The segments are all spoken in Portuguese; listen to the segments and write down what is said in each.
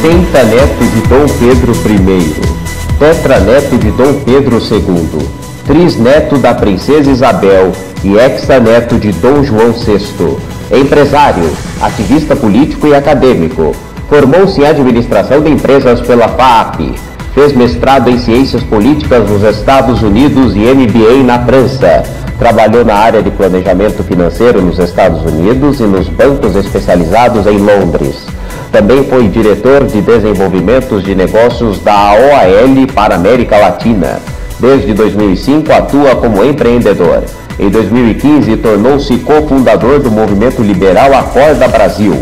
pentaneto de Dom Pedro I, tetraneto de Dom Pedro II, trisneto da Princesa Isabel e hexaneto de Dom João VI. Empresário, ativista político e acadêmico. Formou-se em administração de empresas pela FAAP. Fez mestrado em ciências políticas nos Estados Unidos e MBA na França. Trabalhou na área de planejamento financeiro nos Estados Unidos e nos bancos especializados em Londres. Também foi diretor de desenvolvimentos de negócios da OAL para a América Latina. Desde 2005 atua como empreendedor. Em 2015 tornou-se cofundador do movimento liberal Acorda Brasil.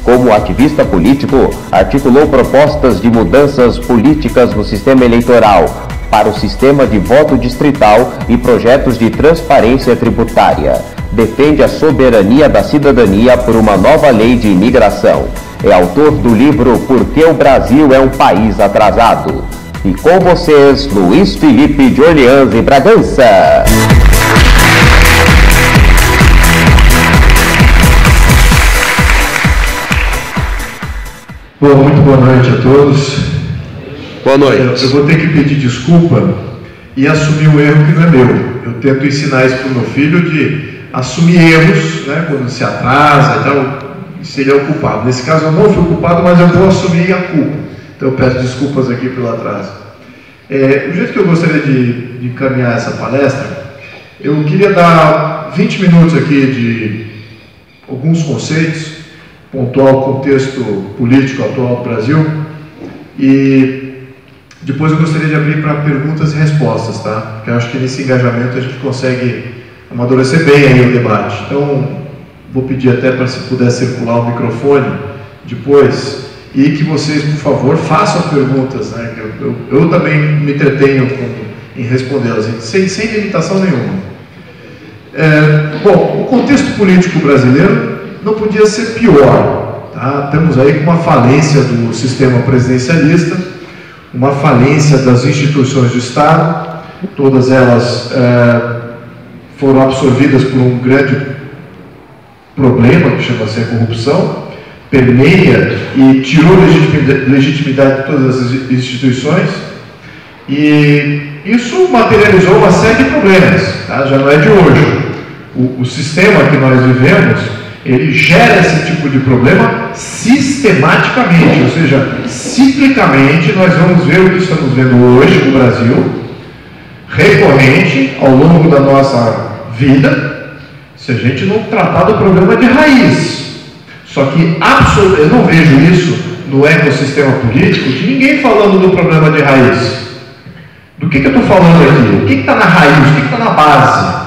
Como ativista político, articulou propostas de mudanças políticas no sistema eleitoral para o sistema de voto distrital e projetos de transparência tributária. Defende a soberania da cidadania por uma nova lei de imigração. É autor do livro Por que o Brasil é um País Atrasado. E com vocês, Luiz Felipe de Orleans e Bragança. Bom, muito boa noite a todos. Boa noite. Eu vou ter que pedir desculpa e assumir um erro que não é meu. Eu tento ensinar isso para o meu filho de assumir erros, né, quando se atrasa e tal, se ele é o culpado. Nesse caso eu não fui o culpado, mas eu vou assumir a culpa. Então eu peço desculpas aqui pelo atraso. O jeito que eu gostaria de encaminhar essa palestra, eu queria dar 20 minutos aqui de alguns conceitos, pontuar o contexto político atual do Brasil e depois eu gostaria de abrir para perguntas e respostas, tá? Porque eu acho que nesse engajamento a gente consegue amadurecer bem aí o debate. Então, vou pedir até para se puder circular o microfone depois e que vocês, por favor, façam perguntas, né? Eu também me entretenho em respondê-las, sem limitação nenhuma. Bom, o contexto político brasileiro não podia ser pior, tá? Estamos aí com uma falência do sistema presidencialista, uma falência das instituições do Estado, todas elas foram absorvidas por um grande problema que chama-se a corrupção, permeia e tirou legitimidade de todas as instituições, e isso materializou uma série de problemas, tá? Já não é de hoje. O sistema que nós vivemos, ele gera esse tipo de problema sistematicamente, ou seja, ciclicamente. Nós vamos ver o que estamos vendo hoje no Brasil, recorrente ao longo da nossa vida, se a gente não tratar do problema de raiz. Só que eu não vejo isso no ecossistema político de ninguém falando do problema de raiz. Do que eu estou falando aqui? O que está na raiz? O que está na base?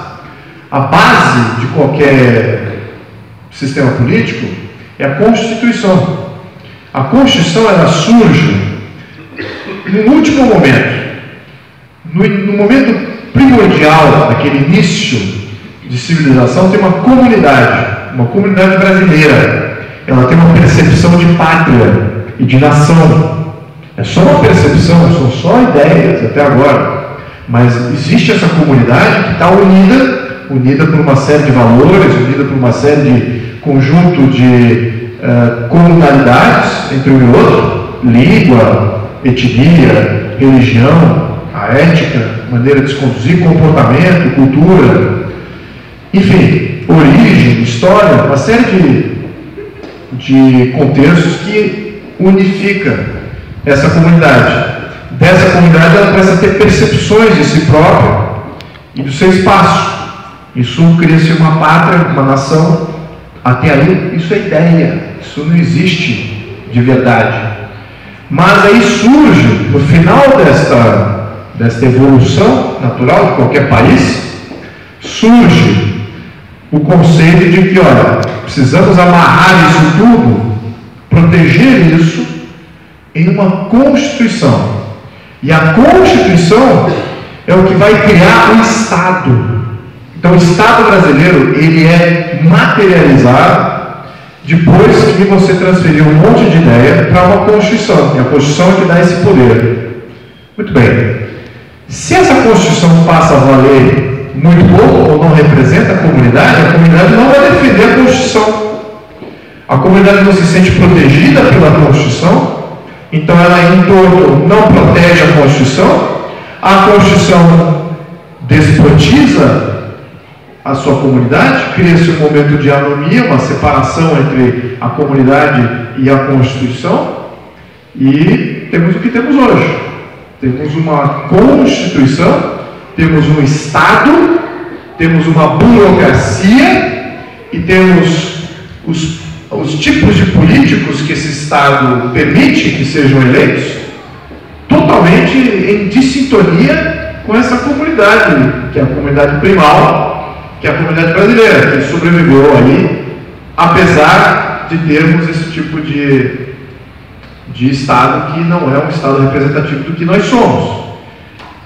A base de qualquer sistema político é a Constituição. A Constituição, ela surge no último momento, no momento primordial daquele início de civilização. Tem uma comunidade brasileira. Ela tem uma percepção de pátria e de nação. É só uma percepção, são só ideias até agora, mas existe essa comunidade que está unida por uma série de valores, unida por uma série de conjunto de comunalidades entre um e outro, língua, etnia, religião, a ética, maneira de se conduzir, comportamento, cultura, enfim, origem, história, uma série de contextos que unifica essa comunidade. Dessa comunidade ela precisa ter percepções de si própria e do seu espaço. Isso cria-se uma pátria, uma nação. Até aí, isso é ideia, isso não existe de verdade. Mas aí surge, no final desta evolução natural de qualquer país, surge o conceito de que, olha, precisamos amarrar isso tudo, proteger isso em uma Constituição. E a Constituição é o que vai criar o Estado. Então, o Estado brasileiro, ele é materializado depois que você transferiu um monte de ideia para uma Constituição. E a Constituição é que dá esse poder. Muito bem. Se essa Constituição passa a valer muito pouco ou não representa a comunidade não vai defender a Constituição. A comunidade não se sente protegida pela Constituição, Então ela em todo não protege a Constituição despotiza a sua comunidade, cria-se um momento de anomia, uma separação entre a comunidade e a Constituição, e temos o que temos hoje. Temos uma Constituição, temos um Estado, temos uma burocracia e temos os tipos de políticos que esse Estado permite que sejam eleitos totalmente em dissintonia com essa comunidade, que é a comunidade primal, que é a comunidade brasileira, que sobreviveu aí, apesar de termos esse tipo de Estado que não é um Estado representativo do que nós somos.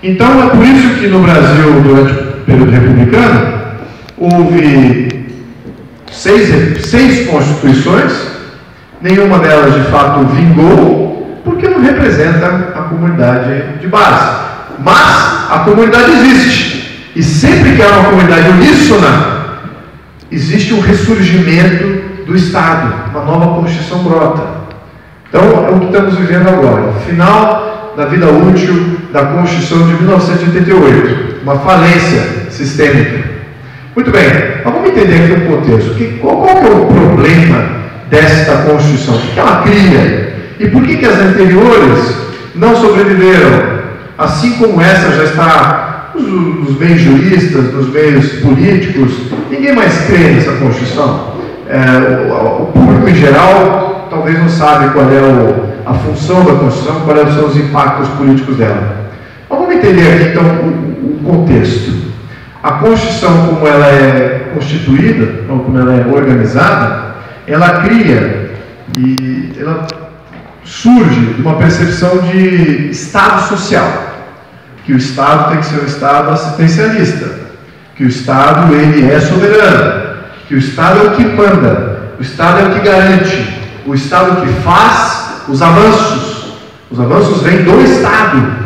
Então é por isso que no Brasil, durante o período republicano, houve seis constituições, nenhuma delas de fato vingou, porque não representa a comunidade de base. Mas a comunidade existe, e sempre que há uma comunidade uníssona, existe um ressurgimento do Estado, uma nova Constituição brota. Então é o que estamos vivendo agora, o final da vida útil da Constituição de 1988, uma falência sistêmica. Muito bem, mas vamos entender aqui o contexto. Qual que é o problema desta Constituição? O que ela cria? E por que as anteriores não sobreviveram? Assim como essa já está nos meios juristas, nos meios políticos, ninguém mais crê nessa Constituição. O público em geral talvez não sabe qual é a função da Constituição, quais são os impactos políticos dela. Mas vamos entender aqui então o contexto. A Constituição, como ela é constituída, como ela é organizada, ela cria e ela surge de uma percepção de Estado social, que o Estado tem que ser um Estado assistencialista, que o Estado ele é soberano, que o Estado é o que manda, o Estado é o que garante, o Estado que faz os avanços vêm do Estado.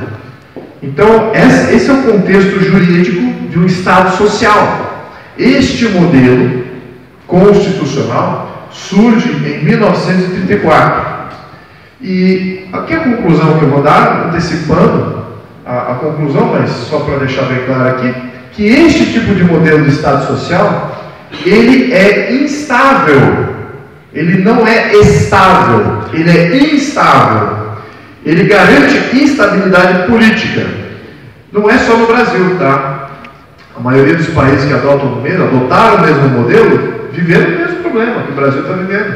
Então esse é o contexto jurídico de um Estado social. Este modelo constitucional surge em 1934. E aqui a conclusão que eu vou dar, antecipando a conclusão, mas só para deixar bem claro aqui, que este tipo de modelo de Estado social, ele é instável, ele não é estável, ele é instável, ele garante instabilidade política. Não é só no Brasil, tá? A maioria dos países que adotaram o mesmo modelo, viveram o mesmo problema que o Brasil está vivendo.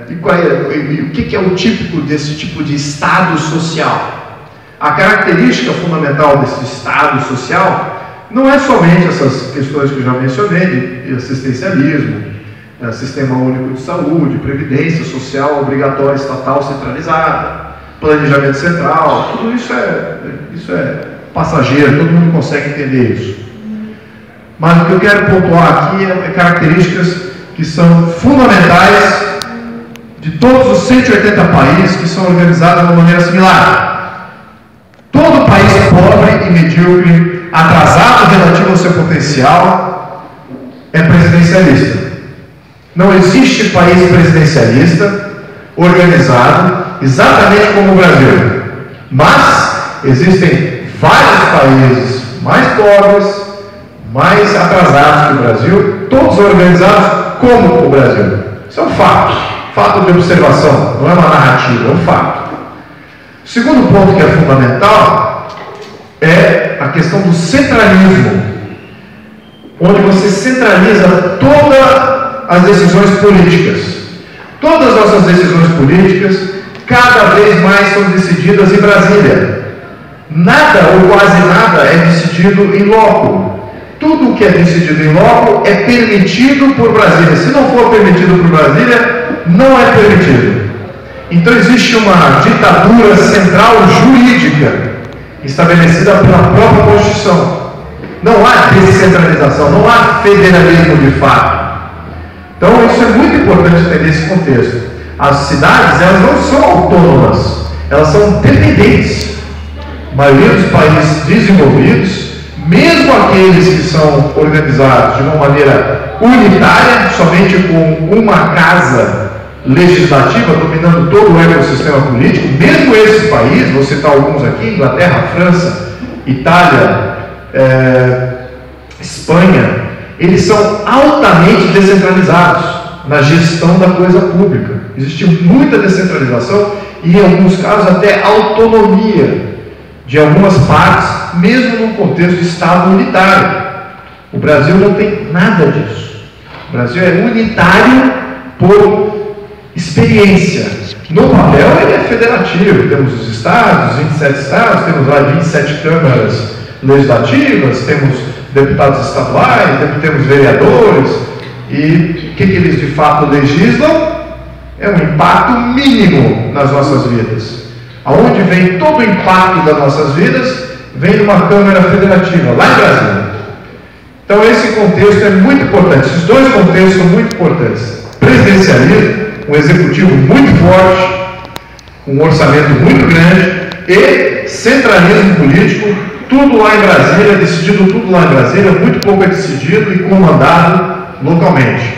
E o que é o típico desse tipo de Estado social? A característica fundamental desse Estado social não é somente essas questões que eu já mencionei, de assistencialismo, sistema único de saúde, previdência social obrigatória estatal centralizada, planejamento central, tudo isso é passageiro, todo mundo consegue entender isso. Mas o que eu quero pontuar aqui é características que são fundamentais de todos os 180 países que são organizados de uma maneira similar. Todo país pobre e medíocre, atrasado relativo ao seu potencial, é presidencialista. Não existe país presidencialista organizado exatamente como o Brasil. Mas existem vários países mais pobres, mais atrasados que o Brasil, todos organizados como o Brasil. Isso é um fato de observação, não é uma narrativa, é um fato. O segundo ponto que é fundamental é a questão do centralismo, onde você centraliza todas as decisões políticas. Todas as nossas decisões políticas cada vez mais são decididas em Brasília. Nada ou quase nada é decidido em loco. Tudo o que é decidido em loco é permitido por Brasília. Se não for permitido por Brasília, não é permitido. Então existe uma ditadura central jurídica estabelecida pela própria Constituição. Não há descentralização, não há federalismo de fato. Então isso é muito importante entender esse contexto. As cidades, elas não são autônomas, elas são dependentes. A maioria dos países desenvolvidos, mesmo aqueles que são organizados de uma maneira unitária, somente com uma casa legislativa dominando todo o ecossistema político, mesmo esse país, vou citar alguns aqui, Inglaterra, França, Itália, Espanha, eles são altamente descentralizados na gestão da coisa pública. Existe muita descentralização e, em alguns casos, até autonomia de algumas partes, mesmo num contexto de Estado unitário. O Brasil não tem nada disso. O Brasil é unitário por experiência. No papel ele é federativo, temos os estados, 27 estados, temos lá 27 câmaras legislativas, temos deputados estaduais, temos vereadores, e o que eles de fato legislam? É um impacto mínimo nas nossas vidas. Aonde vem todo o impacto das nossas vidas? Vem de uma Câmara Federativa, lá em Brasília. Então esse contexto é muito importante, esses dois contextos são muito importantes. Presidencialismo, um executivo muito forte, um orçamento muito grande, e centralismo político, tudo lá em Brasília, decidido tudo lá em Brasília, muito pouco é decidido e comandado localmente.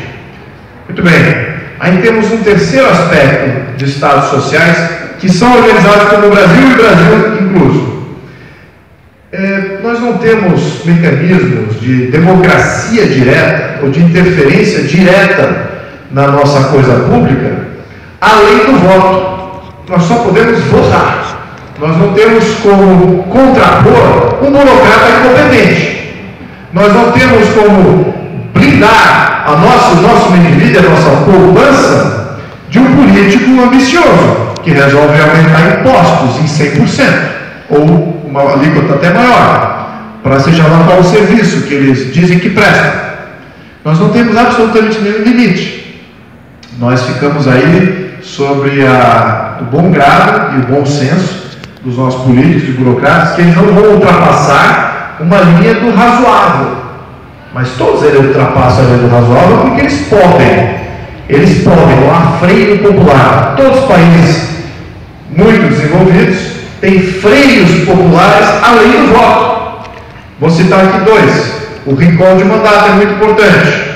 Muito bem. Aí temos um terceiro aspecto de estados sociais que são organizados como o Brasil e o Brasil incluso. Nós não temos mecanismos de democracia direta ou de interferência direta na nossa coisa pública, além do voto. Nós só podemos votar. Nós não temos como contrapor um burocrata incompetente. Nós não temos como blindar o nosso meio de vida, a nossa poupança de um político ambicioso, que resolve aumentar impostos em 100%, ou uma alíquota até maior, para seja lá qual o serviço que eles dizem que prestam. Nós não temos absolutamente nenhum limite. Nós ficamos aí sobre o bom grado e o bom senso dos nossos políticos e burocratas, que eles não vão ultrapassar uma linha do razoável. Mas todos eles ultrapassam a linha do razoável porque eles podem. Eles podem, não há freio popular. Todos os países muito desenvolvidos têm freios populares além do voto. Vou citar aqui dois. O recall de mandato é muito importante.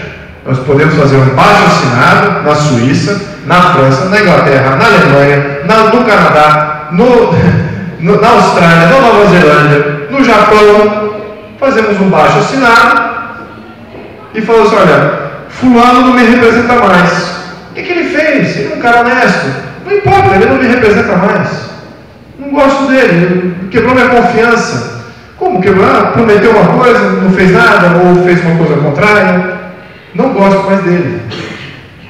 Nós podemos fazer um abaixo-assinado na Suíça, na França, na Inglaterra, na Alemanha, no Canadá, na Austrália, na Nova Zelândia, no Japão. Fazemos um abaixo-assinado e falamos assim: olha, fulano não me representa mais. O que ele fez? Ele é um cara honesto. Não importa, ele não me representa mais. Não gosto dele, quebrou minha confiança. Como quebrou? Prometeu uma coisa, não fez nada, ou fez uma coisa contrária. Não gosto mais dele.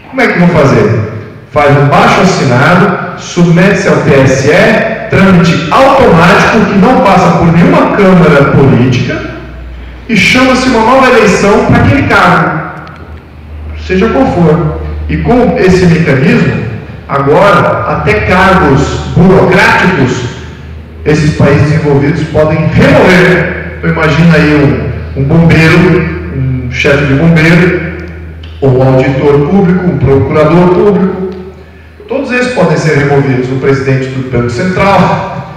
Como é que vão fazer? Faz um baixo-assinado, submete-se ao TSE, trâmite automático que não passa por nenhuma câmara política, e chama-se uma nova eleição para aquele cargo, seja qual for. E com esse mecanismo, agora, até cargos burocráticos, esses países desenvolvidos podem remover. Então imagina aí um bombeiro, um chefe de bombeiro, ou um auditor público, um procurador público. Todos eles podem ser removidos. O presidente do Banco Central,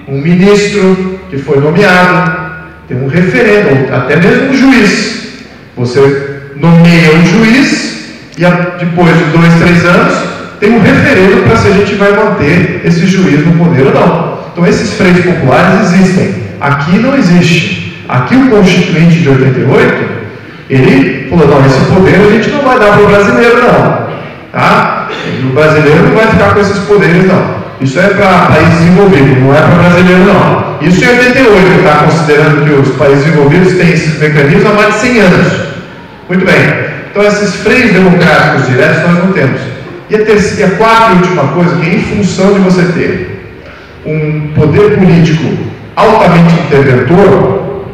um ministro que foi nomeado, tem um referendo, até mesmo um juiz. Você nomeia um juiz e depois de 2, 3 anos tem um referendo para se a gente vai manter esse juiz no poder ou não. Então esses freios populares existem. Aqui não existe. Aqui o Constituinte de 88, ele falou: não, esse poder a gente não vai dar para o brasileiro não. Tá? O brasileiro não vai ficar com esses poderes não. Isso é para país desenvolvido, não é para brasileiro não. Isso em 88, está considerando que os países desenvolvidos têm esses mecanismos há mais de 100 anos. Muito bem. Então esses freios democráticos diretos nós não temos. E a quarta e última coisa, que é em função de você ter um poder político altamente interventor,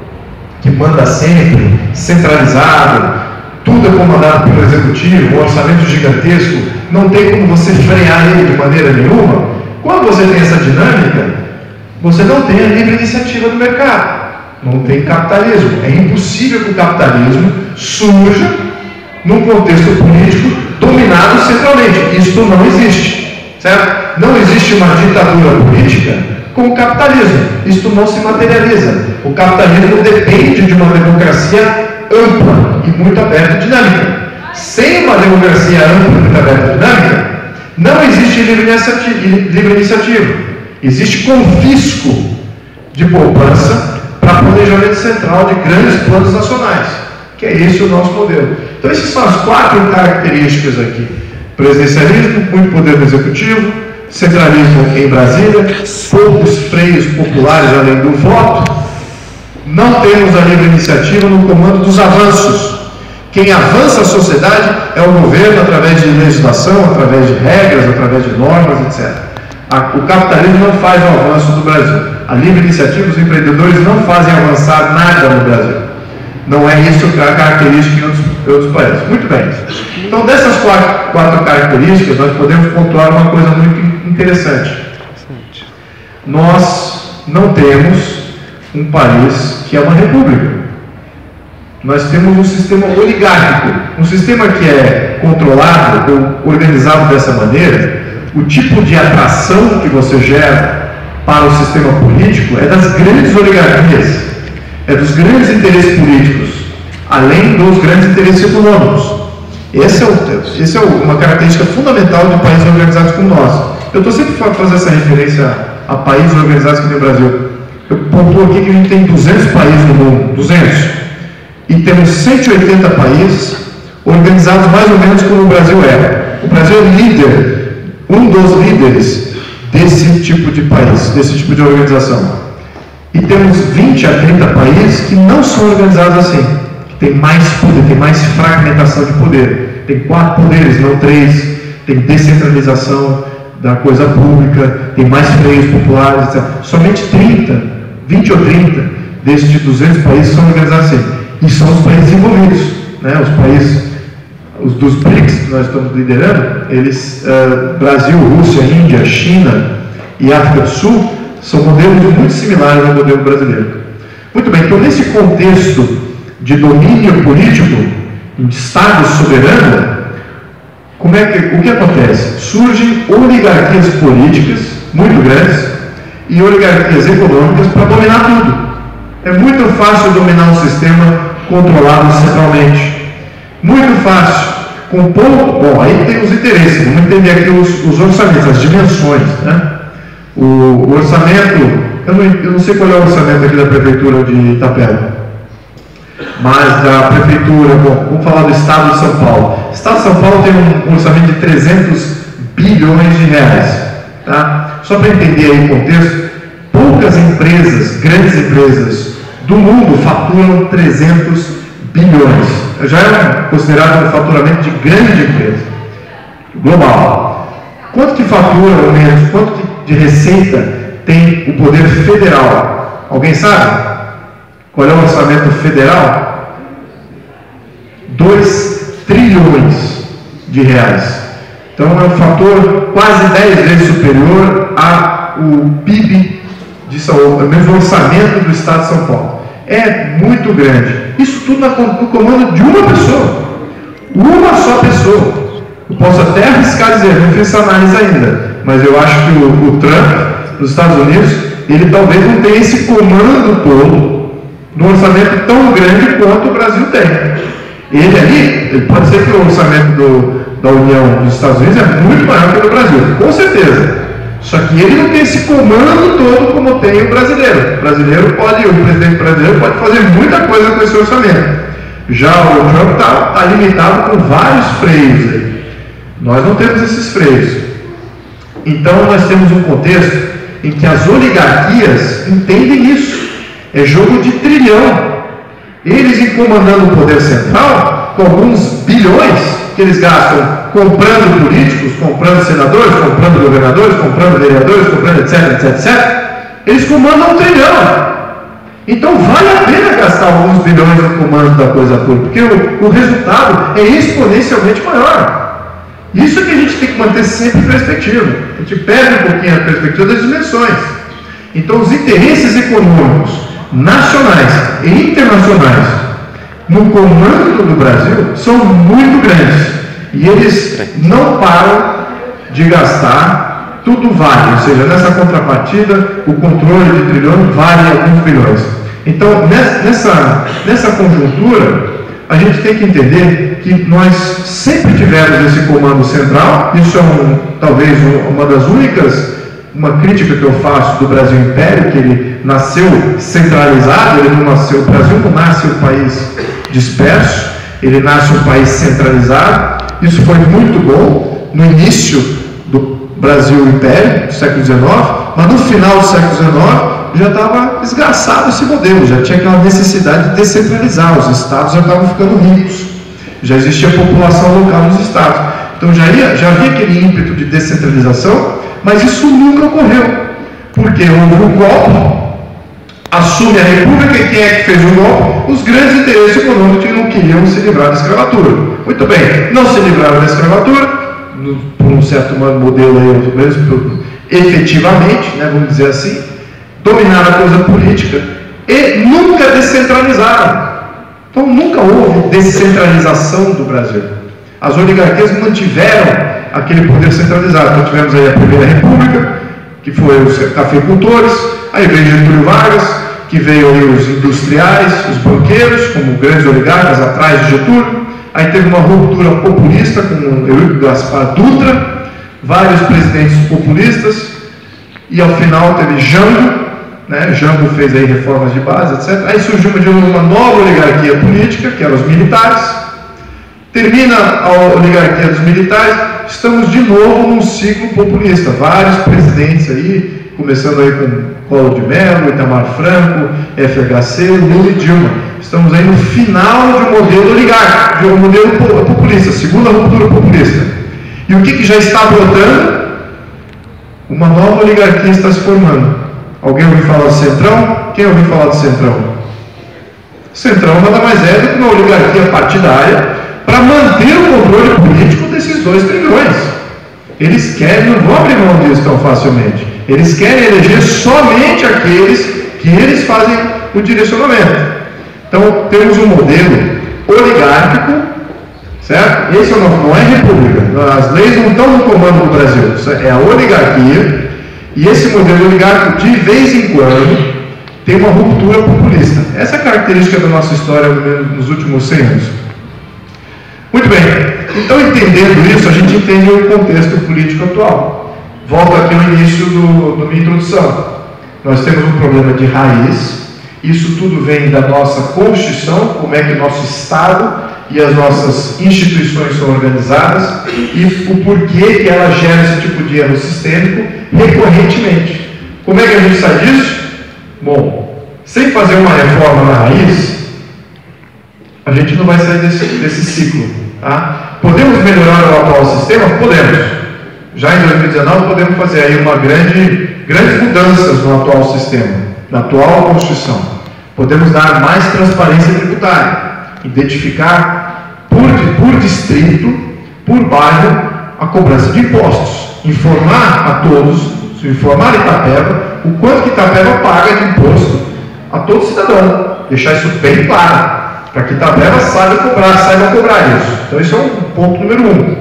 que manda sempre, centralizado, tudo é comandado pelo executivo, um orçamento gigantesco, não tem como você frear ele de maneira nenhuma. Quando você tem essa dinâmica, você não tem a livre iniciativa do mercado, não tem capitalismo. É impossível que o capitalismo surja num contexto político dominado centralmente. Isso não existe, certo? Não existe uma ditadura política com o capitalismo. Isso não se materializa. O capitalismo depende de uma democracia ampla e muito aberta e dinâmica. Sem uma democracia ampla e muito aberta e dinâmica, Não existe livre iniciativa. Existe confisco de poupança para planejamento central de grandes planos nacionais, que é esse o nosso modelo. Então, essas são as 4 características aqui: presidencialismo, muito poder do executivo, centralismo em Brasília, poucos freios populares além do voto. Não temos a livre iniciativa no comando dos avanços. Quem avança a sociedade é o governo através de legislação, através de regras, através de normas, etc. O capitalismo não faz o avanço do Brasil. A livre iniciativa, os empreendedores não fazem avançar nada no Brasil. Não é isso a característica em outros países. Muito bem. Então, dessas 4 características, nós podemos pontuar uma coisa muito interessante. Nós não temos um país que é uma república. Nós temos um sistema oligárquico, um sistema que é controlado ou organizado dessa maneira. O tipo de atração que você gera para o sistema político é das grandes oligarquias, é dos grandes interesses políticos, além dos grandes interesses econômicos. Essa é uma característica fundamental de países organizados como nós. Eu estou sempre fazendo essa referência a países organizados que tem o Brasil. Eu pontuo aqui que a gente tem 200 países no mundo, 200. E temos 180 países organizados mais ou menos como o Brasil é. O Brasil é líder, um dos líderes desse tipo de país, desse tipo de organização. E temos 20 a 30 países que não são organizados assim, que tem mais poder, tem mais fragmentação de poder. Tem 4 poderes, não 3, tem descentralização da coisa pública, tem mais freios populares, etc. Somente 20 ou 30 desses 200 países são organizados assim. E são os países desenvolvidos, né? Os países dos BRICS que nós estamos liderando, eles, Brasil, Rússia, Índia, China e África do Sul, são modelos muito similares ao modelo brasileiro. Muito bem, então nesse contexto de domínio político, de Estado soberano, o que acontece? Surgem oligarquias políticas muito grandes e oligarquias econômicas para dominar tudo. É muito fácil dominar um sistema controlado centralmente. Muito fácil. Com pouco. Bom, aí tem os interesses. Vamos entender aqui os orçamentos, as dimensões. Né? O orçamento. Eu não sei qual é o orçamento aqui da Prefeitura de Itapeva. Mas da Prefeitura. Bom, vamos falar do Estado de São Paulo. O Estado de São Paulo tem um orçamento de 300 bilhões de reais. Tá? Só para entender aí o contexto. Poucas empresas, grandes empresas do mundo faturam 300 bilhões. Já é considerado um faturamento de grande empresa global. Quanto que fatura, ou menos, quanto de receita tem o poder federal? Alguém sabe? Qual é o orçamento federal? 2 trilhões de reais. Então é um fator quase 10 vezes superior ao PIB de São Paulo, o mesmo orçamento do Estado de São Paulo. É muito grande. Isso tudo no comando de uma pessoa. Uma só pessoa. Eu posso até arriscar dizer, não fiz essa análise ainda, mas eu acho que o Trump, nos Estados Unidos, ele talvez não tenha esse comando todo num orçamento tão grande quanto o Brasil tem. Ele pode ser que o orçamento da União dos Estados Unidos é muito maior que o do Brasil, com certeza. Só que ele não tem esse comando todo como tem o brasileiro. O presidente brasileiro pode fazer muita coisa com esse orçamento. Já o Trump está limitado com vários freios aí. Nós não temos esses freios. Então nós temos um contexto em que as oligarquias entendem isso. É jogo de trilhão. Eles comandando o poder central com alguns bilhões que eles gastam comprando políticos, comprando senadores, comprando governadores, comprando vereadores, comprando etc. Eles comandam 1 trilhão. Então vale a pena gastar alguns bilhões no comando da coisa pública, porque o resultado é exponencialmente maior. Isso que a gente tem que manter sempre em perspectiva. A gente perde um pouquinho a perspectiva das dimensões. Então os interesses econômicos nacionais e internacionais no comando do Brasil são muito grandes. E eles não param de gastar, tudo vale, ou seja, nessa contrapartida, o controle de trilhões vale alguns bilhões. Então, nessa conjuntura, a gente tem que entender que nós sempre tivemos esse comando central. Isso é talvez uma das únicas, uma crítica que eu faço do Brasil Império, que ele nasceu centralizado, ele não nasceu, o Brasil não nasce um país disperso, ele nasce um país centralizado. Isso foi muito bom no início do Brasil Império, do século XIX, mas no final do século XIX já estava esgarçado esse modelo, já tinha aquela necessidade de descentralizar, os estados já estavam ficando ricos, já existia população local nos estados, então já havia aquele ímpeto de descentralização, mas isso nunca ocorreu, porque houve um golpe, assume a república, e quem é que fez o golpe? Os grandes interesses econômicos que não queriam se livrar da escravatura. Muito bem, não se livraram da escravatura, por um certo modelo aí, efetivamente, né, vamos dizer assim, dominaram a coisa política e nunca descentralizaram. Então nunca houve descentralização do Brasil. As oligarquias mantiveram aquele poder centralizado. Então tivemos aí a Primeira República, que foi os cafeicultores, aí veio Getúlio Vargas, que veio aí os industriais, os banqueiros, como grandes oligarcas atrás de Getúlio, aí teve uma ruptura populista com Eurico Gaspar Dutra, vários presidentes populistas, e ao final teve Jango, né? Jango fez aí reformas de base, etc. Aí surgiu uma nova oligarquia política, que eram os militares. Termina a oligarquia dos militares, estamos de novo num ciclo populista. Vários presidentes aí, começando aí com Collor de Mello, Itamar Franco, FHC, Lula e Dilma. Estamos aí no final de um modelo oligárquico, de um modelo populista, segunda ruptura populista. E o que já está brotando? Uma nova oligarquia está se formando. Alguém ouviu falar do Centrão? Quem ouviu falar do Centrão? Centrão nada mais é do que uma oligarquia partidária para manter o controle político desses 2 trilhões. Eles querem, não vão abrir mão disso tão facilmente. Eles querem eleger somente aqueles que eles fazem o direcionamento. Então, temos um modelo oligárquico, certo? Esse não é república. As leis não estão no comando do Brasil. É a oligarquia. E esse modelo oligárquico, de vez em quando, tem uma ruptura populista. Essa é a característica da nossa história nos últimos 100 anos. Muito bem. Então, entendendo isso, a gente entende o contexto político atual. Volto aqui ao início da minha introdução. Nós temos um problema de raiz. Isso tudo vem da nossa Constituição, como é que o nosso Estado e as nossas instituições são organizadas e o porquê que ela gera esse tipo de erro sistêmico recorrentemente. Como é que a gente sai disso? Bom, sem fazer uma reforma na raiz, a gente não vai sair desse ciclo. Tá? Podemos melhorar o atual sistema? Podemos. Já em 2019 podemos fazer aí grandes mudanças no atual sistema, na atual Constituição. Podemos dar mais transparência tributária, identificar por distrito, por bairro, a cobrança de impostos, informar a todos, informar Itapeva, o quanto que Itapeva paga de imposto a todo cidadão, deixar isso bem claro, para que Itapeva saiba cobrar isso. Então isso é um ponto número 1.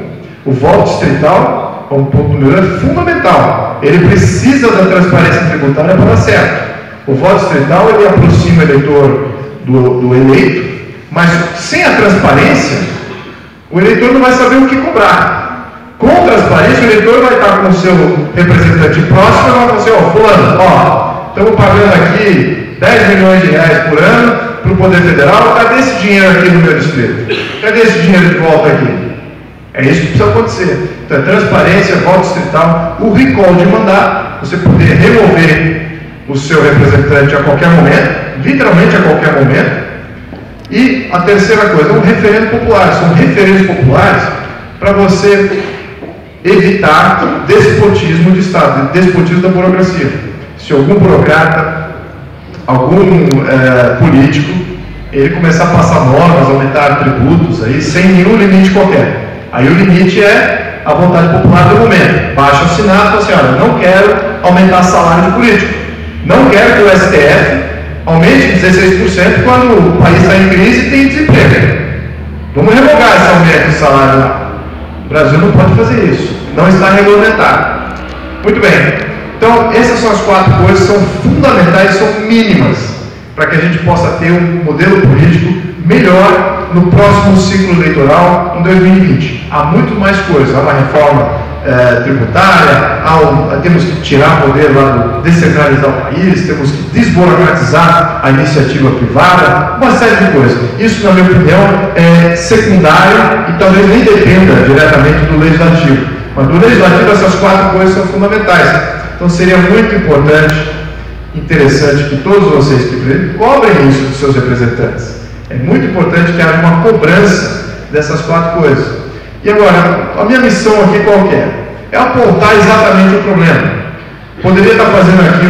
O voto distrital é um ponto número 1 fundamental. Ele precisa da transparência tributária para dar certo. O voto distrital ele aproxima o eleitor do eleito, mas sem a transparência, o eleitor não vai saber o que cobrar. Com transparência, o eleitor vai estar com o seu representante próximo e vai falar assim, fulano, estamos pagando aqui 10 milhões de reais por ano para o Poder Federal, cadê esse dinheiro aqui no meu distrito? Cadê esse dinheiro de volta aqui? É isso que precisa acontecer. Então, transparência, voto distrital, o recall de mandato, você poder remover o seu representante a qualquer momento, literalmente a qualquer momento. E a terceira coisa, um referendo popular. São referendos populares para você evitar despotismo de Estado, despotismo da burocracia. Se algum burocrata, algum político, ele começar a passar normas, aumentar tributos, aí, sem nenhum limite qualquer. Aí o limite é a vontade popular do momento. Baixa o Senado e fala assim, olha, não quero aumentar salário de político. Não quero que o STF aumente 16% quando o país está em crise e tem desemprego. Vamos revogar esse aumento de salário lá. O Brasil não pode fazer isso. Não está regulamentado. Muito bem. Então, essas são as 4 coisas que são fundamentais, são mínimas, para que a gente possa ter um modelo político melhor no próximo ciclo eleitoral, em 2020. Há muito mais coisas, há uma reforma tributária, temos que tirar poder lá, descentralizar o país, temos que desburocratizar a iniciativa privada, uma série de coisas. Isso, na minha opinião, é secundário e talvez nem dependa diretamente do legislativo. Mas do legislativo essas 4 coisas são fundamentais. Então seria muito importante, interessante que todos vocês que cobrem isso dos seus representantes. É muito importante que haja uma cobrança dessas 4 coisas. E agora, a minha missão aqui qual que é? É apontar exatamente o problema. Poderia estar fazendo aqui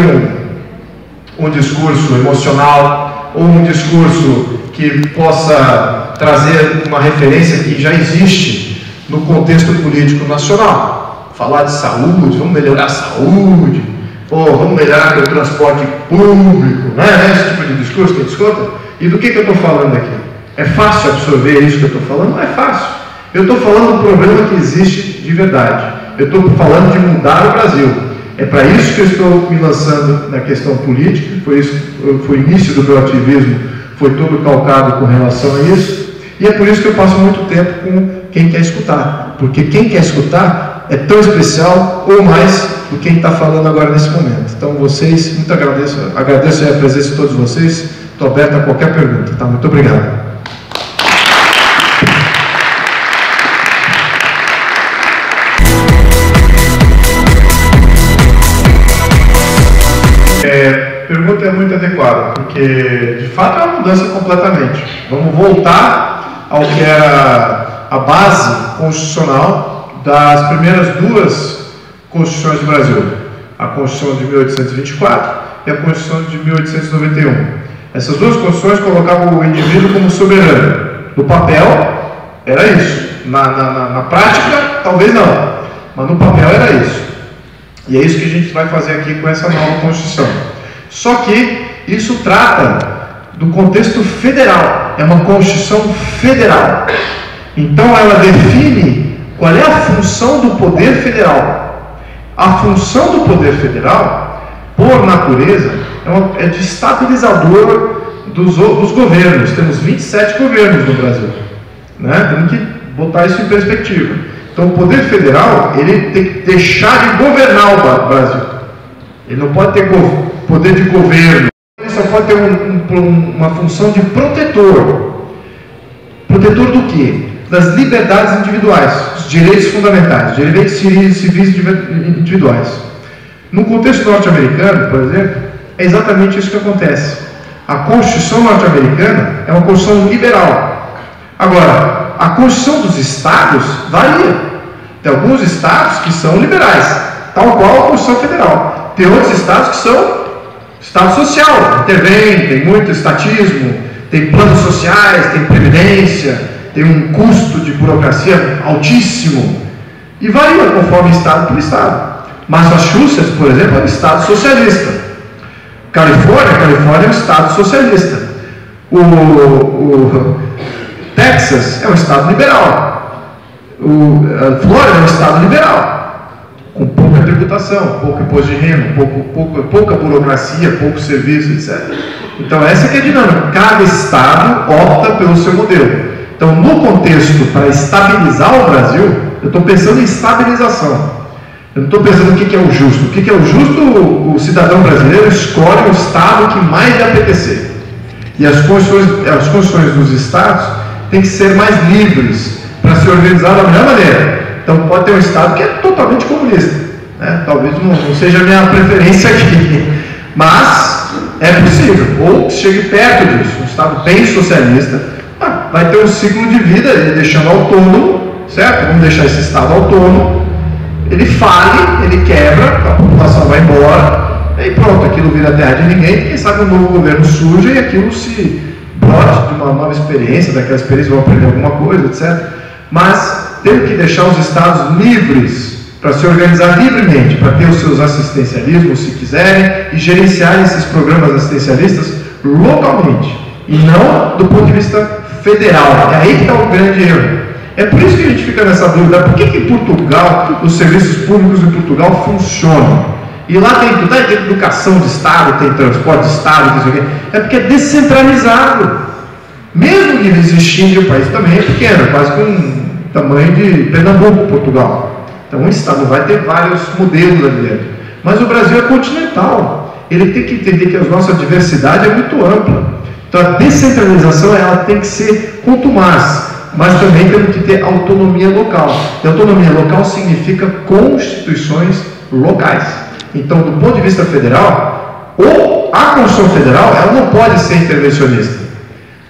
um discurso emocional, ou um discurso que possa trazer uma referência que já existe no contexto político nacional. Falar de saúde, vamos melhorar a saúde, ou vamos melhorar o transporte público, né? Esse tipo de discurso que a gente escuta. E do que eu estou falando aqui? É fácil absorver isso que eu estou falando? Não é fácil. Eu estou falando do problema que existe de verdade. Eu estou falando de mudar o Brasil. É para isso que eu estou me lançando na questão política. Foi o início do meu ativismo, foi todo calcado com relação a isso. E é por isso que eu passo muito tempo com quem quer escutar. Porque quem quer escutar é tão especial ou mais do que quem está falando agora nesse momento. Então, vocês, muito agradeço a presença de todos vocês. Estou aberto a qualquer pergunta. Tá? Muito obrigado. A pergunta é muito adequada, porque de fato é uma mudança completamente. Vamos voltar ao que era a base constitucional das primeiras 2 Constituições do Brasil. A Constituição de 1824 e a Constituição de 1891. Essas 2 Constituições colocavam o indivíduo como soberano. No papel, era isso. Na prática, talvez não. Mas no papel era isso. E é isso que a gente vai fazer aqui com essa nova Constituição. Só que isso trata do contexto federal. É uma Constituição federal. Então ela define qual é a função do poder federal. A função do poder federal, por natureza, é de estabilizador dos governos. Temos 27 governos no Brasil, né? Temos que botar isso em perspectiva. Então o poder federal, ele tem que deixar de governar o Brasil. Ele não pode ter poder de governo. Ele só pode ter uma função de protetor. Protetor do quê? Das liberdades individuais, os direitos fundamentais, direitos civis individuais. No contexto norte-americano, por exemplo, é exatamente isso que acontece. A Constituição norte-americana é uma Constituição liberal. Agora, a Constituição dos Estados varia. Tem alguns estados que são liberais, tal qual a Constituição Federal. Tem outros estados que são estado social, intervém, tem muito estatismo, tem planos sociais, tem previdência, tem um custo de burocracia altíssimo. E varia conforme estado por estado. Massachusetts, por exemplo, é um estado socialista. Califórnia é um estado socialista. O Texas é um estado liberal. A Flórida é um estado liberal, com pouca tributação, pouco imposto de renda, pouca burocracia, pouco serviço, etc. Então essa que é a dinâmica. Cada estado opta pelo seu modelo. Então, no contexto para estabilizar o Brasil, eu estou pensando em estabilização. Eu não estou pensando o que é o justo. O que é o justo? O cidadão brasileiro escolhe o estado que mais lhe apetecer. E as constituições dos estados têm que ser mais livres para se organizar da melhor maneira. Então, pode ter um estado que é totalmente comunista, né? Talvez não seja a minha preferência aqui, mas é possível. Ou chegue perto disso. Um estado bem socialista vai ter um ciclo de vida, ele deixando autônomo, certo? Vamos deixar esse estado autônomo. Ele fale, ele quebra, a população vai embora, e pronto, aquilo vira terra de ninguém. Quem sabe um novo governo surge e aquilo se brote de uma nova experiência, daquela experiência vão aprender alguma coisa, etc. Mas temos que deixar os estados livres para se organizar livremente, para ter os seus assistencialismos, se quiserem, e gerenciar esses programas assistencialistas localmente, e não do ponto de vista federal. É aí que está o grande erro. É por isso que a gente fica nessa dúvida. Por que em Portugal, os serviços públicos em Portugal funcionam? E lá tem educação de Estado, tem transporte de Estado, não sei o quê. É porque é descentralizado. Mesmo que existindo, o país também é pequeno, quase com o tamanho de Pernambuco, Portugal. Então o Estado vai ter vários modelos ali dentro. Mas o Brasil é continental. Ele tem que entender que a nossa diversidade é muito ampla. Então a descentralização ela tem que ser contumaz, mas também temos que ter autonomia local. E autonomia local significa constituições locais. Então, do ponto de vista federal, ou a Constituição Federal, ela não pode ser intervencionista.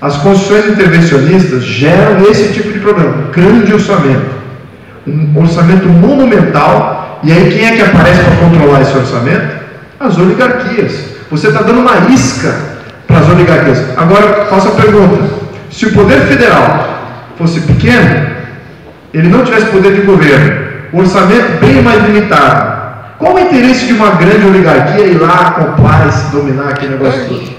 As constituições intervencionistas geram esse tipo de problema, grande orçamento, um orçamento monumental, e aí quem é que aparece para controlar esse orçamento? As oligarquias. Você está dando uma isca para as oligarquias. Agora, faço a pergunta, se o poder federal fosse pequeno, ele não tivesse poder de governo, o orçamento bem mais limitado, qual o interesse de uma grande oligarquia ir lá, comprar e se dominar aquele negócio todo?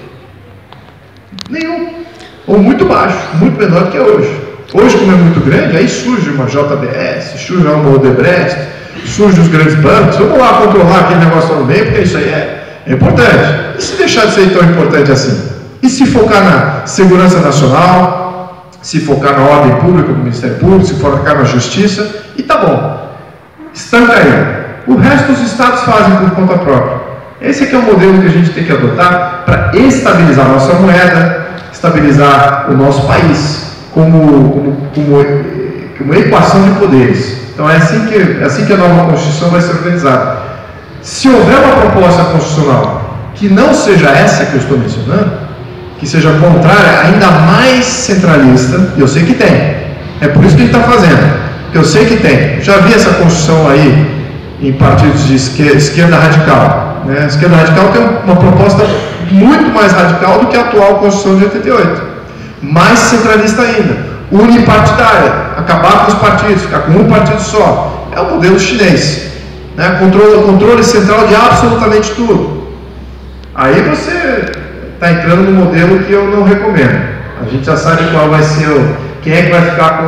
Nenhum. Ou muito baixo, muito menor do que é hoje. Hoje, como é muito grande, aí surge uma JBS, surge uma Odebrecht, surge os grandes bancos. Vamos lá controlar aquele negócio no meio, porque isso aí é importante. E se deixar de ser tão importante assim? E se focar na segurança nacional, se focar na ordem pública do Ministério Público, se focar na justiça, e tá bom. Estanca aí. O resto dos estados fazem por conta própria. Esse aqui é o modelo que a gente tem que adotar para estabilizar a nossa moeda, estabilizar o nosso país como uma equação de poderes. Então é assim que a nova Constituição vai ser organizada. Se houver uma proposta constitucional que não seja essa que eu estou mencionando, que seja contrária, ainda mais centralista, e eu sei que tem, é por isso que a gente está fazendo, eu sei que tem, já vi essa Constituição aí em partidos de esquerda radical, né? A esquerda radical tem uma proposta muito mais radical do que a atual Constituição de 88, mais centralista ainda, unipartidária, acabar com os partidos, ficar com um partido só, é o modelo chinês, né? Controle central de absolutamente tudo. Aí você está entrando no modelo que eu não recomendo. A gente já sabe qual vai ser quem é que vai ficar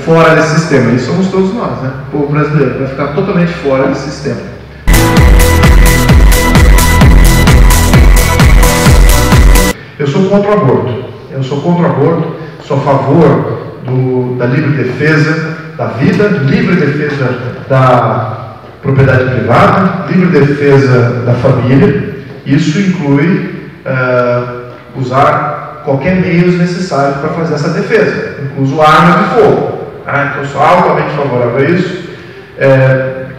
fora desse sistema. E somos todos nós, né? O povo brasileiro vai ficar totalmente fora desse sistema. Eu sou contra o aborto. Sou a favor da livre defesa da vida, livre defesa da propriedade privada, livre defesa da família. Isso inclui usar qualquer meio necessário para fazer essa defesa, incluso armas de fogo. Então, eu sou altamente favorável a isso.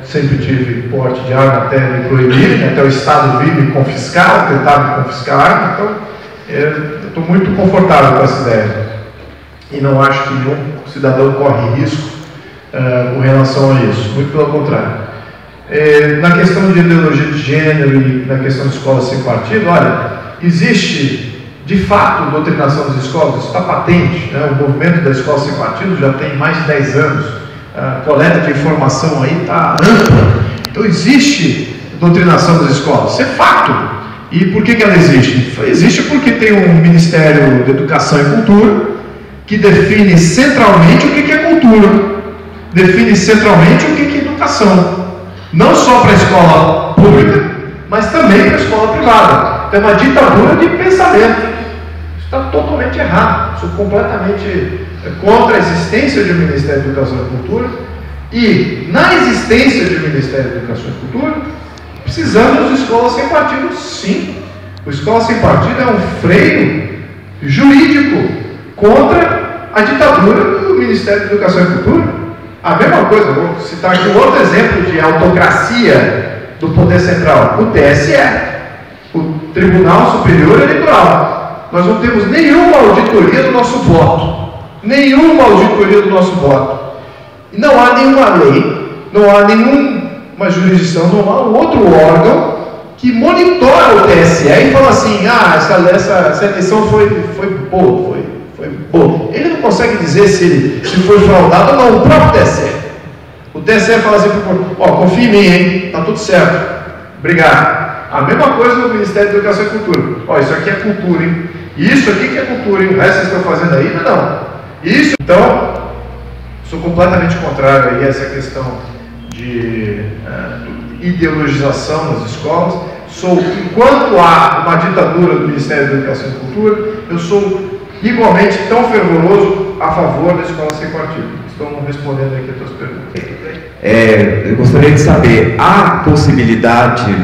Sempre tive porte de arma até me proibir, até o Estado vir me confiscar, tentar me confiscar a arma. Então, eu estou muito confortável com essa ideia. E não acho que nenhum cidadão corre risco com relação a isso. Muito pelo contrário. Na questão de ideologia de gênero e na questão de escolas sem partido, olha, existe de fato doutrinação das escolas, isso está patente, né? O movimento da escola sem partido já tem mais de 10 anos, a coleta de informação aí está ampla, então existe doutrinação das escolas, isso é fato. E por que ela existe? Existe porque tem um Ministério de Educação e Cultura que define centralmente o que é cultura, define centralmente o que é educação. Não só para a escola pública, mas também para a escola privada. É uma ditadura de pensamento. Isso está totalmente errado. Sou completamente contra a existência de um Ministério da Educação e Cultura. E, na existência de um Ministério da Educação e Cultura, precisamos de escolas sem partido, sim. O escola sem partido é um freio jurídico contra a ditadura do Ministério da Educação e Cultura. A mesma coisa, vou citar aqui um outro exemplo de autocracia do poder central, o TSE, o Tribunal Superior Eleitoral. Nós não temos nenhuma auditoria do nosso voto, e não há nenhuma lei, não há nenhuma jurisdição, não há um outro órgão que monitora o TSE e fala assim, essa eleição foi boa, foi boa. Ele não consegue dizer se foi fraudado ou não, o próprio TSE. O TSE fala assim, confia em mim, hein? Tá tudo certo. Obrigado. A mesma coisa no Ministério da Educação e Cultura. Isso aqui é cultura, hein? Isso aqui que é cultura, hein? O resto que vocês estão fazendo aí, não. Isso. Então, sou completamente contrário aí a essa questão de ideologização das escolas. Enquanto há uma ditadura do Ministério da Educação e Cultura, eu sou igualmente tão fervoroso a favor da escola sem partido. Estão respondendo aqui as tuas perguntas. Eu gostaria de saber, há possibilidade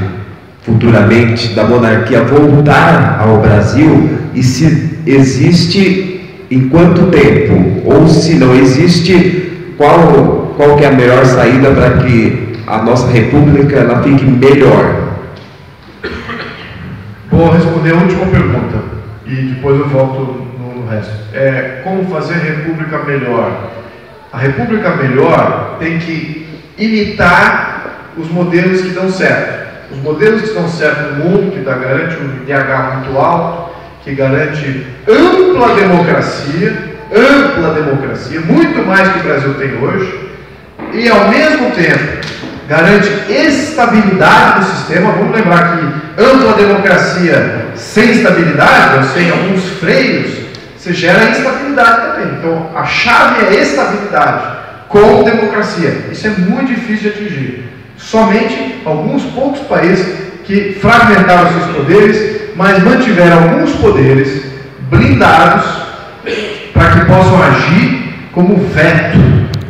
futuramente da monarquia voltar ao Brasil, e se existe, em quanto tempo? Ou se não existe, qual que é a melhor saída para que a nossa república ela fique melhor? Vou responder a última pergunta e depois eu volto no resto. Como fazer república melhor? A república melhor tem que imitar os modelos que dão certo. Os modelos que dão certo no mundo, que garante um IDH muito alto, que garante ampla democracia, muito mais que o Brasil tem hoje, e ao mesmo tempo garante estabilidade do sistema. Vamos lembrar que ampla democracia sem estabilidade, ou sem alguns freios, você gera instabilidade também. Então a chave é estabilidade com democracia. Isso é muito difícil de atingir. Somente alguns poucos países que fragmentaram seus poderes, mas mantiveram alguns poderes blindados para que possam agir como veto,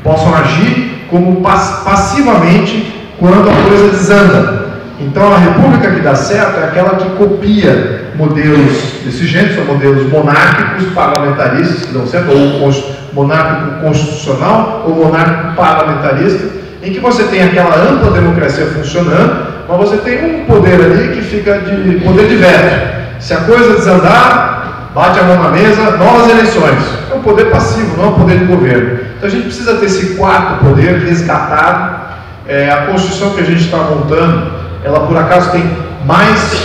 possam agir como passivamente quando a coisa desanda. Então a república que dá certo é aquela que copia modelos desse gênero, são modelos monárquicos, parlamentaristas que dão certo, ou monárquico constitucional, ou monárquico parlamentarista, em que você tem aquela ampla democracia funcionando, mas você tem um poder ali que fica de poder de veto. Se a coisa desandar, bate a mão na mesa, novas eleições. É um poder passivo, não é um poder de governo. Então a gente precisa ter esse quarto poder resgatado. A Constituição que a gente está montando, ela por acaso tem mais,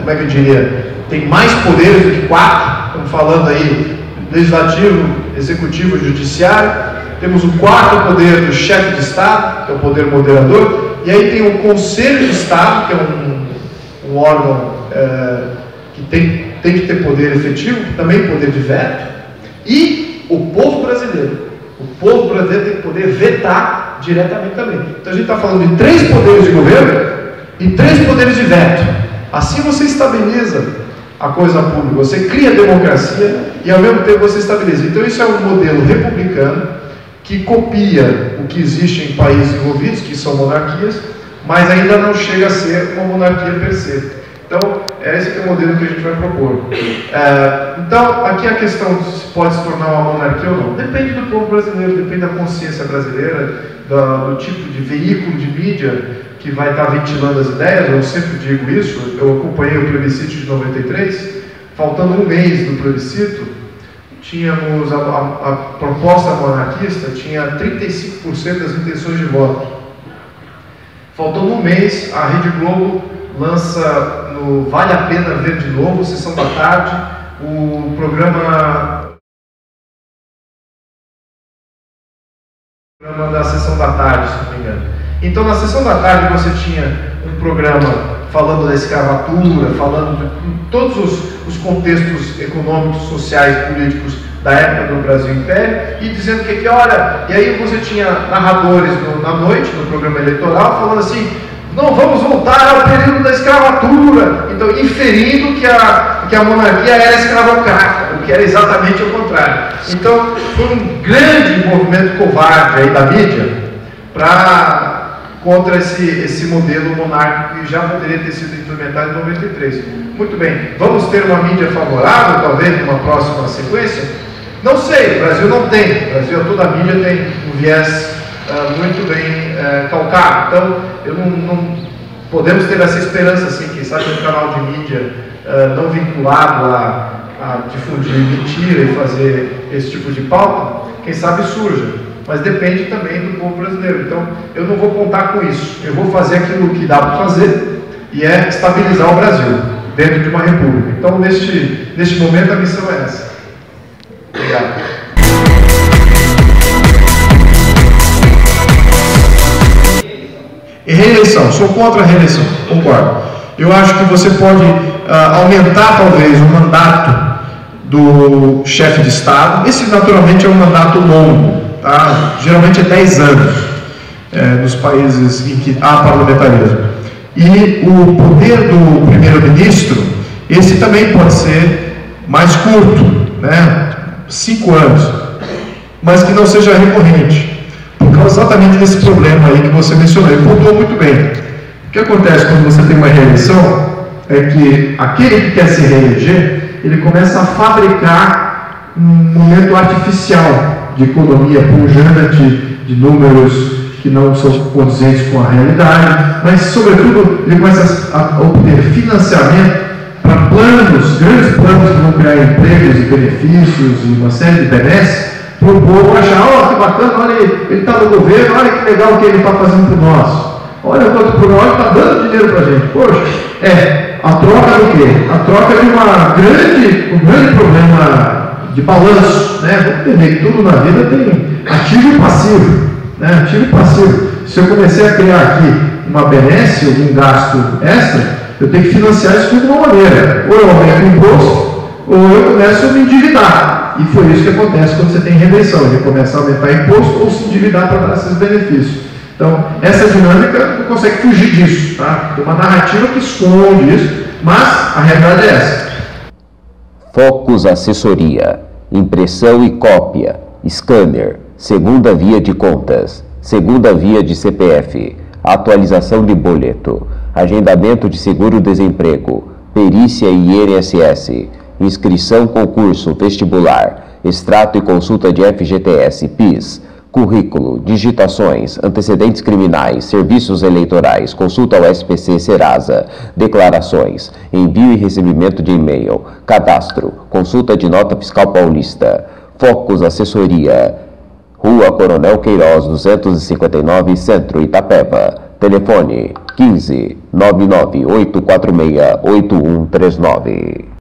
como é que eu diria, tem mais poderes do que 4, estamos falando aí, legislativo, executivo e judiciário. Temos o quarto poder do chefe de Estado, que é o poder moderador, e aí tem o Conselho de Estado, que é um órgão que tem que ter poder efetivo, também poder de veto, e o povo brasileiro. O povo brasileiro tem que poder vetar diretamente também. Então a gente está falando de 3 poderes de governo e 3 poderes de veto. Assim você estabiliza a coisa pública, você cria democracia e ao mesmo tempo você estabiliza. Então isso é um modelo republicano que copia o que existe em países envolvidos, que são monarquias, mas ainda não chega a ser uma monarquia per se. Então, esse que é o modelo que a gente vai propor. Então, aqui a questão de se pode se tornar uma monarquia ou não. Depende do povo brasileiro, depende da consciência brasileira, do tipo de veículo de mídia que vai estar ventilando as ideias. Eu sempre digo isso, eu acompanhei o plebiscito de 93, faltando um mês do plebiscito, tínhamos a proposta monarquista tinha 35% das intenções de voto. Faltando um mês, a Rede Globo lança no Vale a Pena Ver de Novo, sessão da tarde, o programa da sessão da tarde, se não me engano. Então, na sessão da tarde você tinha um programa falando da escravatura, falando de todos os contextos econômicos, sociais, políticos da época do Brasil Império, e dizendo que olha, e aí você tinha narradores na noite, no programa eleitoral, falando assim, não, vamos voltar ao período da escravatura, então inferindo que a monarquia era escravocrata, o que era exatamente o contrário. Então, foi um grande movimento covarde aí da mídia contra esse modelo monárquico que já poderia ter sido implementado em 93. Muito bem, vamos ter uma mídia favorável, talvez, numa próxima sequência? Não sei, o Brasil não tem. O Brasil, toda a mídia tem um viés muito bem calcado. Então, não podemos ter essa esperança, assim, quem sabe um canal de mídia não vinculado a difundir mentira e fazer esse tipo de pauta, quem sabe surja. Mas depende também do povo brasileiro. Então, eu não vou contar com isso. Eu vou fazer aquilo que dá para fazer, e é estabilizar o Brasil dentro de uma república. Então, neste momento, a missão é essa. Obrigado. E reeleição. Sou contra a reeleição. Concordo. Eu acho que você pode aumentar, talvez, o mandato do chefe de Estado. Esse, naturalmente, é um mandato longo. Geralmente é 10 anos nos países em que há parlamentarismo. E o poder do primeiro-ministro, esse também pode ser mais curto, né? 5 anos, mas que não seja recorrente, por causa exatamente desse problema aí que você mencionou. Ele pontuou muito bem. O que acontece quando você tem uma reeleição é que aquele que quer se reeleger, ele começa a fabricar um momento artificial de economia pujante, de números que não são condizentes com a realidade, mas, sobretudo, ele começa a obter financiamento para planos, grandes planos que vão criar empregos e benefícios e uma série de benesses, para o povo achar, ó, que bacana, olha, ele está no governo, olha que legal o que ele está fazendo por nós. Olha quanto por nós está dando dinheiro para a gente. Poxa, a troca do quê? A troca de um grande problema de balanço, né? Vamos entender que tudo na vida tem ativo e passivo, né? Ativo e passivo. Se eu comecei a criar aqui uma benesse, algum gasto extra, eu tenho que financiar isso de alguma maneira. Ou eu aumento o imposto, ou eu começo a me endividar. E foi isso que acontece quando você tem reeleição. Ele começa a aumentar imposto ou se endividar para dar esses benefícios. Então, essa dinâmica não consegue fugir disso, tá? Tem uma narrativa que esconde isso, mas a realidade é essa. Focus Assessoria, impressão e cópia, scanner, segunda via de contas, segunda via de CPF, atualização de boleto, agendamento de seguro-desemprego, perícia e INSS, inscrição, concurso, vestibular, extrato e consulta de FGTS, PIS, currículo, digitações, antecedentes criminais, serviços eleitorais, consulta ao SPC Serasa, declarações, envio e recebimento de e-mail, cadastro, consulta de nota fiscal paulista, Focus Assessoria, Rua Coronel Queiroz, 259, Centro, Itapeva. Telefone 15 99846 8139.